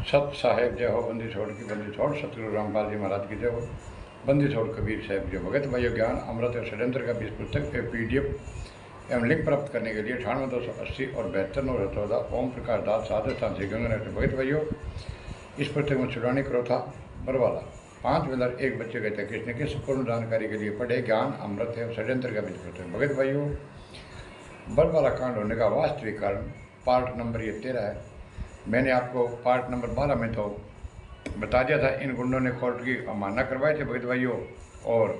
सत साहेब जय हो, बंदी छोड़ की बंदी छोड़, सतगुरु रामपाल जी महाराज की जय हो, बंदी छोड़ कबीर साहब जो भगत भाइयों ज्ञान अमृत और षड्यंत्र का 20 पुस्तक के PDF एवं लिंक प्राप्त करने के लिए 98 280 और 72 914 ओम प्रकाश दास राजस्थान से गंगानगर भगत भाइयों। इस पुस्तक में छुड़ाने करो था बरवाला 5 वेलर एक बच्चे कहते हैं कृष्ण की संपूर्ण जानकारी के लिए पढ़े ज्ञान अमृत एवं षड्यंत्र का 20 पुस्तक भगत भाइयों। बरवाला कांड होने का वास्तविक कारण पार्ट नंबर ये 13 है। मैंने आपको पार्ट नंबर 12 में तो बता दिया था, इन गुंडों ने कोर्ट की अवमानना करवाई थी भगत भाइयों, और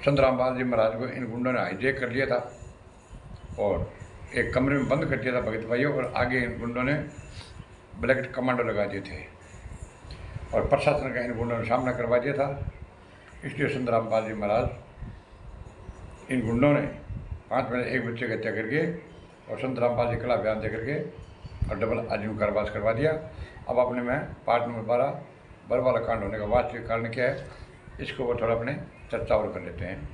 संत रामपाल जी महाराज को इन गुंडों ने हाईजेक कर लिया था और एक कमरे में बंद कर दिया था भगत भाइयों, और आगे इन गुंडों ने ब्लैक कमांडो लगा दिए थे और प्रशासन का इन गुंडों ने सामना करवा दिया था। इसलिए संत रामपाल जी महाराज इन गुंडों ने 5 मिनट एक बच्चे की हत्या करके और संत रामपाल जी के खिलाफ बयान दे करके और डबल आजीवन कारावास करवा दिया। अब अपने में पार्ट नंबर 12 बरवाला कांड होने का वास्तविक कारण क्या है, इसको वो थोड़ा अपने चर्चा और कर लेते हैं।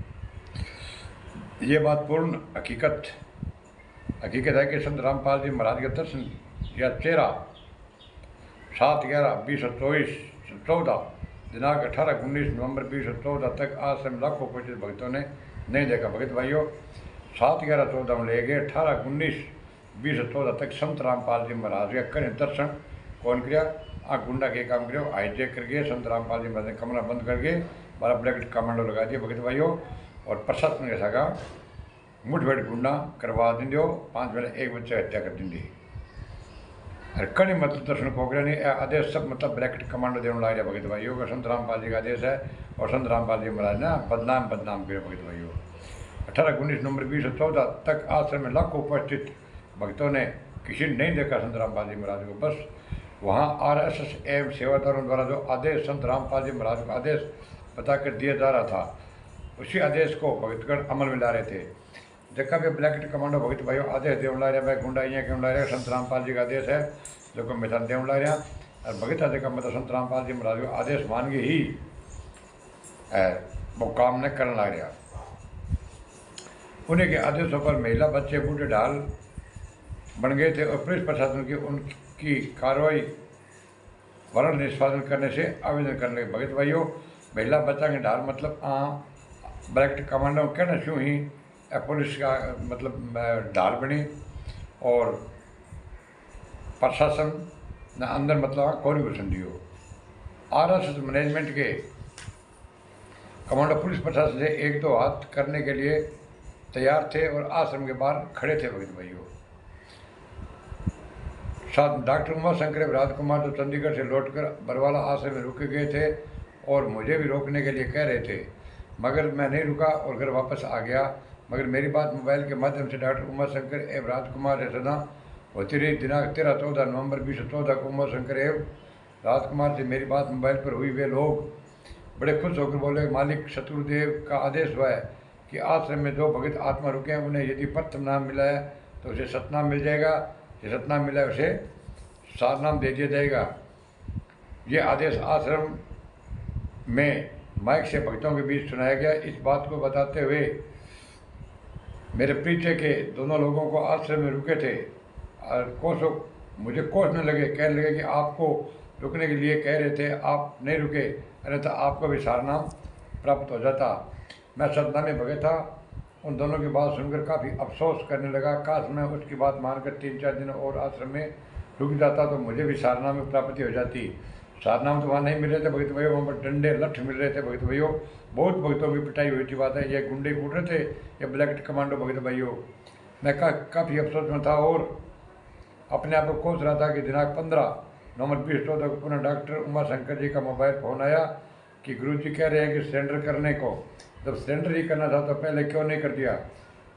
ये बात पूर्ण हकीकत है कि संत रामपाल जी महाराज के दर्शन या चेहरा 7/11/2014 दिनांक 18-19 नवंबर 2014 तक आश्रम लाखों पच्चीस भक्तों ने नहीं देखा भगत भाइयों। 7/11/14 में ले गए 18-19-2014 तक संत रामपाल जी महाराज का करें दर्शन कौन किया, गुंडा के काम करो हाईजेक करके संत रामपाल जी महाराज ने कमरा बंद करके 12 ब्लैक कमांडो लगा दिए भगत भाइयों, और प्रशासन के सगा मुठभेड़ गुंडा करवा देंगे, 5 मिनट एक बच्चे हत्या कर देंगे। अरे कड़ी मतलब दर्शन को नहीं आदेश सब मतलब ब्रैकेट कमांडो देने लग गया भगत भाइयों का संत रामपाल जी का आदेश है, और संत रामपाल जी महाराज ने बदनाम किया भगत भाइयों। 18-19 नवंबर 2014 तक आश्रम में लाखों उपस्थित भक्तों ने किसी ने नहीं देखा संत रामपाल जी महाराज को। बस वहाँ RSS एवं सेवादारों द्वारा जो आदेश संत रामपाल जी महाराज को आदेश बताकर दिया जा रहा था, उसी आदेश को भगतगण अमल में ला रहे थे। देखा भी ब्लैकेट कमांडो भगत भाइयों आदेश देव ला रहे भाई गुंडा यहाँ क्यों ला रहे, संत रामपाल जी का आदेश है जो को मैदान देव ला रहे, और भगत आदि का मतलब संत रामपाल जी महाराज को आदेश मान के ही वो काम न करने लग रहा। उन्हीं के आदेशों पर महिला बच्चे बूढ़े ढाल बन गए थे और पुलिस प्रशासन की उनकी कार्रवाई वरण निष्पादन करने से आवेदन करने लगे भगत भाइयों। महिला बच्चा के ढाल मतलब ब्लैक कमांडो कहना क्यों ही पुलिस का मतलब ढाल बनी, और प्रशासन ने अंदर मतलब कोई घुसन दियो। RSS मैनेजमेंट के कमांडो पुलिस प्रशासन से 1-2 हाथ करने के लिए तैयार थे और आश्रम के बाहर खड़े थे भगत भाइयों। साथ डॉक्टर उमा शंकर राजकुमार जो चंडीगढ़ से लौटकर बरवाला आश्रम में रुके गए थे और मुझे भी रोकने के लिए कह रहे थे, मगर मैं नहीं रुका और घर वापस आ गया। मगर मेरी बात मोबाइल के माध्यम से डॉक्टर उमा शंकर एवं राजकुमार से सदा होती रही। दिनांक 13-14 नवंबर 2014 को उमा शंकर एवं राजकुमार से मेरी बात मोबाइल पर हुई। वे लोग बड़े खुश होकर बोले, मालिक शत्रुदेव का आदेश हुआ है कि आश्रम में जो भगत आत्मा रुके हैं उन्हें यदि प्रथम नाम मिला है तो उसे सतनाम मिल जाएगा, जो सतनाम मिला है उसे सारनाम दे दिया जाएगा। ये आदेश आश्रम में माइक से भक्तों के बीच सुनाया गया। इस बात को बताते हुए मेरे पीछे के दोनों लोगों को आश्रम में रुके थे और मुझे कोसने लगे, कहने लगे कि आपको रुकने के लिए कह रहे थे, आप नहीं रुके, अन्यथा आपको भी सारनाम प्राप्त हो जाता। मैं सतनामी भगत था। उन दोनों की बात सुनकर काफ़ी अफसोस करने लगा। काश मैं उसकी बात मानकर 3-4 दिन और आश्रम में रुक जाता तो मुझे भी सारनाम में प्राप्ति हो जाती। सारनाम तो वहाँ नहीं मिल रहे थे भगत भाइयों, वहाँ पर डंडे लठ मिल रहे थे भगत भाइयों। बहुत भक्तों की पिटाई हुई थी बात है, ये गुंडे कूट रहे थे, ये ब्लैक कमांडो भगत भाइयों। मैं काफ़ी अफसोस में था और अपने आप को कोस रहा था कि दिनांक 15 नवंबर 2014 को पुनः डॉक्टर उमा शंकर जी का मोबाइल फ़ोन आया कि गुरुजी कह रहे हैं कि सरेंडर करने को। जब सरेंडर ही करना था तो पहले क्यों नहीं कर दिया,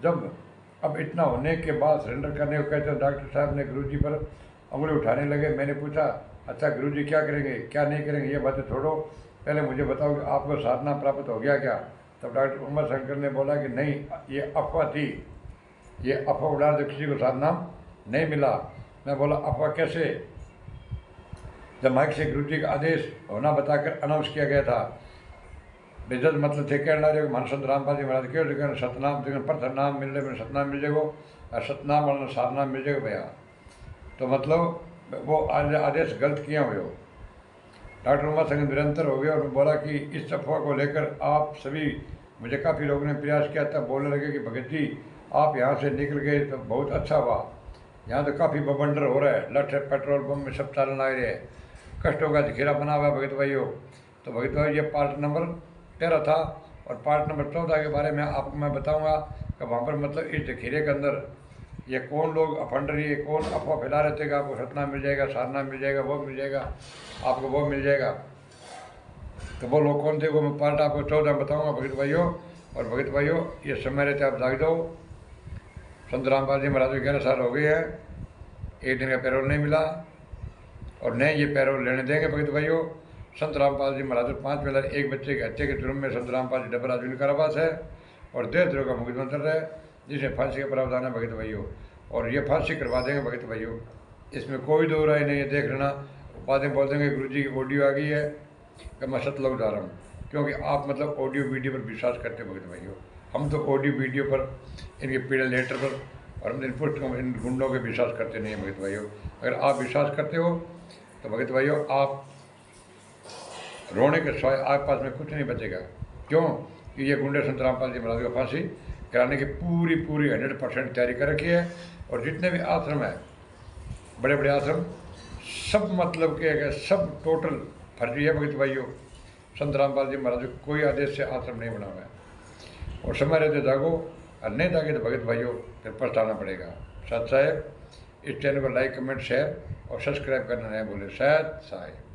जब अब इतना होने के बाद सरेंडर करने को कहते हैं। डॉक्टर साहब ने गुरुजी पर उंगली उठाने लगे। मैंने पूछा, अच्छा गुरुजी क्या करेंगे क्या नहीं करेंगे, ये बातें छोड़ो, पहले मुझे बताओ कि आपको साधना प्राप्त हो गया क्या। तब डॉक्टर उमा शंकर ने बोला कि नहीं, ये अफवाह थी, ये अफवाह उड़ा दो, किसी को साधना नहीं मिला। मैं बोला अफवाह कैसे, जब माइक से गुरुजी का आदेश होना बताकर अनाउंस किया गया था। बेजत मतलब थे कहना रहे मान संत रामपाल जी महाराज क्यों सतनाम प्रथम नाम मिल रहे, सतनाम मिल जाएगा और सतनाम वाला सारनाम मिल जाएगा भैया। तो मतलब वो आदेश गलत किया हुए हो। डॉक्टर उमा संग निरंतर हो गया और बोला कि इस अफवाह को लेकर आप सभी, मुझे काफ़ी लोगों ने प्रयास किया था, बोलने लगे कि भगत जी आप यहाँ से निकल गए तो बहुत अच्छा हुआ, यहाँ तो काफ़ी बवंडर हो रहा है, लठ पेट्रोल पंप में सब चालन आ रहे हैं, कष्टों का जखीरा बना हुआ है भगत भाइयों। तो भगत भाई ये पार्ट नंबर 13 था। और पार्ट नंबर 14 के बारे में आपको मैं बताऊँगा कि वहाँ पर मतलब इस जखीरे के अंदर ये कौन लोग अफंडरी, ये कौन अफवाह फैला रहे थे कि आपको सतना मिल जाएगा, सारना मिल जाएगा, वो मिल जाएगा, आपको वो मिल जाएगा। तो वो लोग कौन थे वो मैं पार्ट आपको 14 बताऊँगा भगत भाइयों। और भगत भाइयों ये समय रहते आप जाग जाओ। संत रामपाल जी महाराज 11 साल हो गए हैं, एक दिन का पैरोल नहीं मिला और न ये पैरोल लेने देंगे भगत भाइयों। संत रामपाल जी महाराज 5 महिला एक बच्चे की हत्या के जुर्म में संत रामपाल जी डबरा जुल कारावास है और देशद्रोह का मुकदमा चल रहा है, जिसमें फांसी का प्रावधान है भगत भाइयों। और ये फांसी करवा देंगे भगत भाइयों, इसमें कोई दो राय नहीं है। देख लेना, बातें बोल देंगे गुरु जी की ऑडियो आ गई है कि मैं सतलोक जा रहा हूँ, क्योंकि आप मतलब ऑडियो वीडियो पर विश्वास करते भगत भाइयों। हम तो ऑडियो वीडियो पर, इनके पीड़ा लेटर पर और हम इन पुस्तकों इन गुंडों के विश्वास करते नहीं हैं भगत भाइयों। अगर आप विश्वास करते हो तो भगत भाइयों आप रोने के सिवाय आपके पास में कुछ नहीं बचेगा। क्यों कि ये गुंडे संत रामपाल जी महाराज को फांसी कराने की पूरी 100% तैयारी कर रखी है। और जितने भी आश्रम है, बड़े बड़े आश्रम, सब मतलब के सब टोटल फर्जी है भगत भाइयों। संत रामपाल जी महाराज कोई आदेश से आश्रम नहीं बना हुआ है। और समय रहते जागो, और नहीं जागे तो भगत भाइयों फिर पछताना पड़ेगा। सत साहेब, इस चैनल को लाइक कमेंट शेयर और सब्सक्राइब करना नहीं भूले। सत साहेब।